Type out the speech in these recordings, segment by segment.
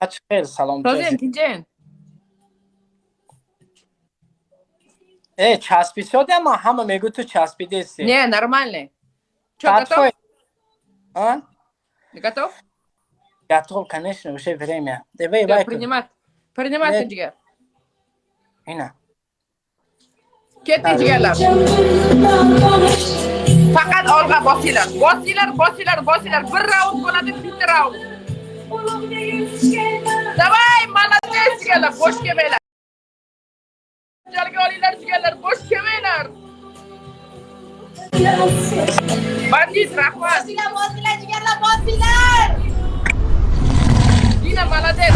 Açık el salom. Rozayam tinchayin. Часпи шуд, аммо ҳама мегӯ ту часпидеси. Не, нормальный. Чё, готов? Готов? Готов, конечно, уже время. Давай. Принимать tinchiga. Ина. Ketdik jigarlar. Faqat olg'a bosinglar. Bosinglar. Bir raund bo'ladi, bitta raund. Davay, молодец jigarlar, bo'sh kelmanglar. Jalga olinglar jigarlar, bo'sh kelmanglar. Bandit, rahmat. Bosinglar jigarlar, bosinglar. Dina, молодец.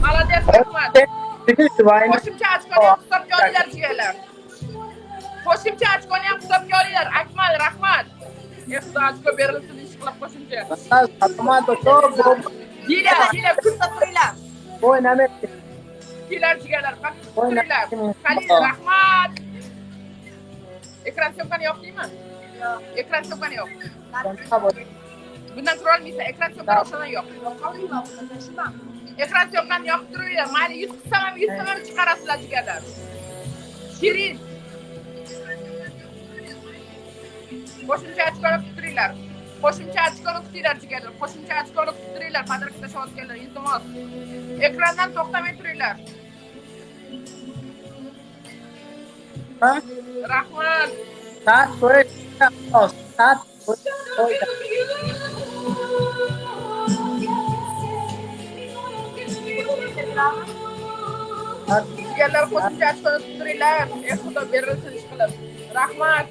Молодец, rahmat. Qo'shimcha ochkoni ham hisobga olinglar jigarlar. Qo'shimcha ochkoni ham hisobga olinglar. Akmal, rahmat. Xudo ochko berilsin ish qilib qo'shimcha. Dina, kutib turinglar. Kelar jigarlar, qattiq turinglar. Halil, rahmat. Ekran syomkani yoqdingmi? Yo'q. Ekran syomkani yo'q. Bundan ko'ra olmaysan, ekran syomkani o'shadan yo'q. Ekran syomkani yoqib turinglar. Mayli 100 qilsam ham 100 ham chiqarasizlar jigarlar. Shirin. Qo'shimcha ochkoni turinglar. Qo'shimcha ochkoni turinglar jigarlar. Qo'shimcha ochkoni turinglar. Padrak tashlayotganlar, iltimos. Ekrandan to'xtamay turinglar. Rahmat. Jigarlar, qo'shimcha ochkoni turinglar. Xudo berilsin ish qilib. Rahmat.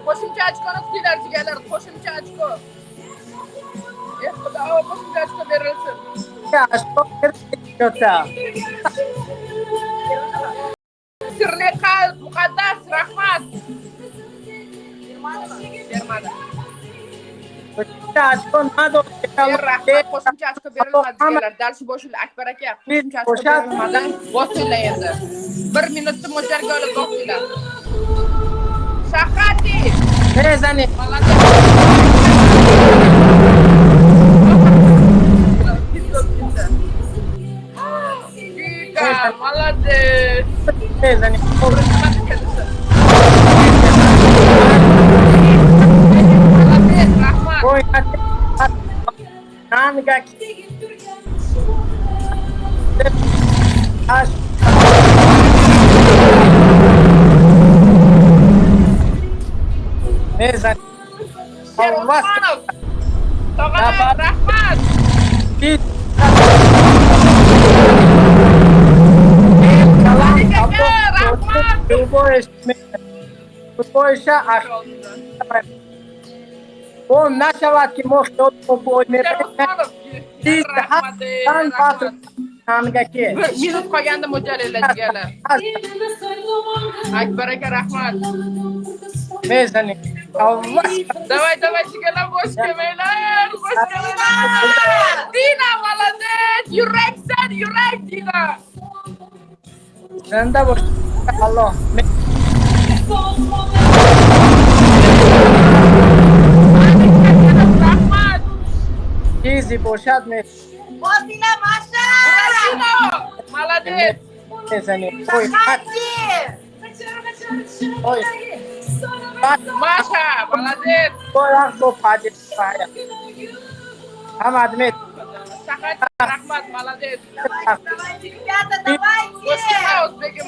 Qo'shimcha ochkoni turinglar jigarlar. Qo'shimcha ochko. Xudo, qo'shimcha ochko berilsin. Sirli qalb, muqaddas, rahmat. Bermadi. Qo'shimcha ochko berilmadi jigarlar. Darsi boshida Akbar aka qo'shimcha ochko berilmadan bosinglar endi. 1 minutda mo'ljalga olib bosinglar. Shahati. Zani. Молодец. Zani. Rahmat. Tog'alar, rahmat. Он нашавад ки мо худо бой Bir minut qolganda mo'ljallaylar jigarlar. Akbar aka, rahmat. Давай, jigarlar, bo'sh kelmanglar. Dina, молодец. Yuraksan, Dina. Zanda bo'sh. Alloh. Rahmat. Qizi bo'shadmi? Bosinglar, Masha. Молодец. Masha, молодец. Rahmat, молодец. O'zbegim,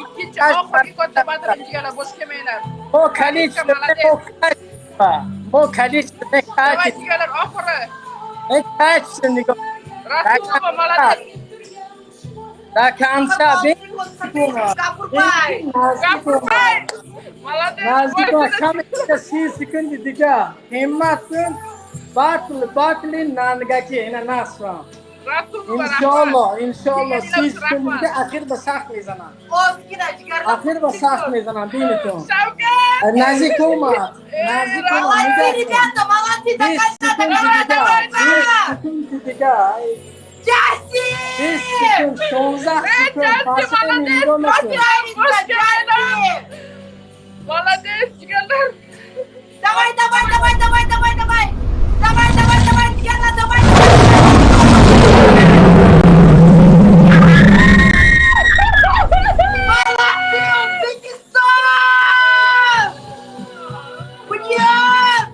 ikkinchi oxirgi katta badrim jigarlar, bo'sh kelmanglar. Давай jigarlar, oxiri. Rasulova, молодец. Gapurpay. Молодец. İnşallah siz şimdi akhir basakh mezanam. Akhir basakh mezanam dinletim. Nazik olma. Rебята, молодцы, Jassim! 5 sekund, 16 sekund. Pasini mingomasın. Jassim! Молодец, jigarlar. Давай, давай, давай, давай, давай, давай! Давай, давай, давай, jigarlar, давай! Молодцы, Узбекистан! Нет!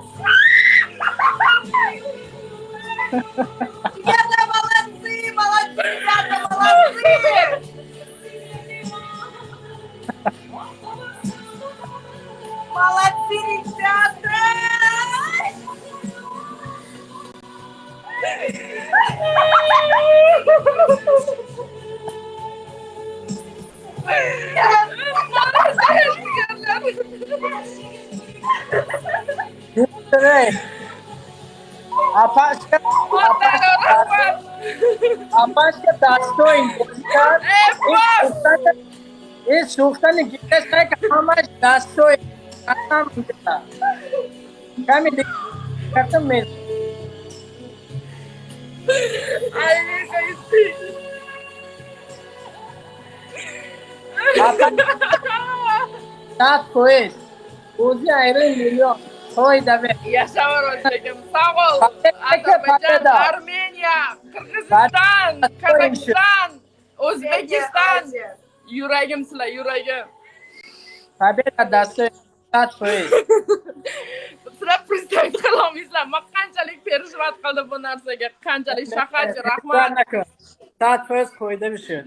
Jigarlar, молодцы, молодцы, ребята, молодцы! Молодцы, ребята! Güzel. Apaşka dastoin. Suftan gites ka kamaş dastoin. Anam kita. Kami dikatakan mes. Apa? Saat koyes. Uzi ayrı milyon. Soy da be. Yaşa var Özbek'im. Sağ ol. Azerbaycan, Armeniya, Kırgızistan, Kazakistan, O'zbekiston. Yuragim sizlar, yuragim. Tabiat dastoin. Saat koyes. Sizlar представить qilolmaysizlar. Men qanchalik perishvat qildim bu narsaga. Qanchalik shahar rahmat. Saat koyes koyda bir şey.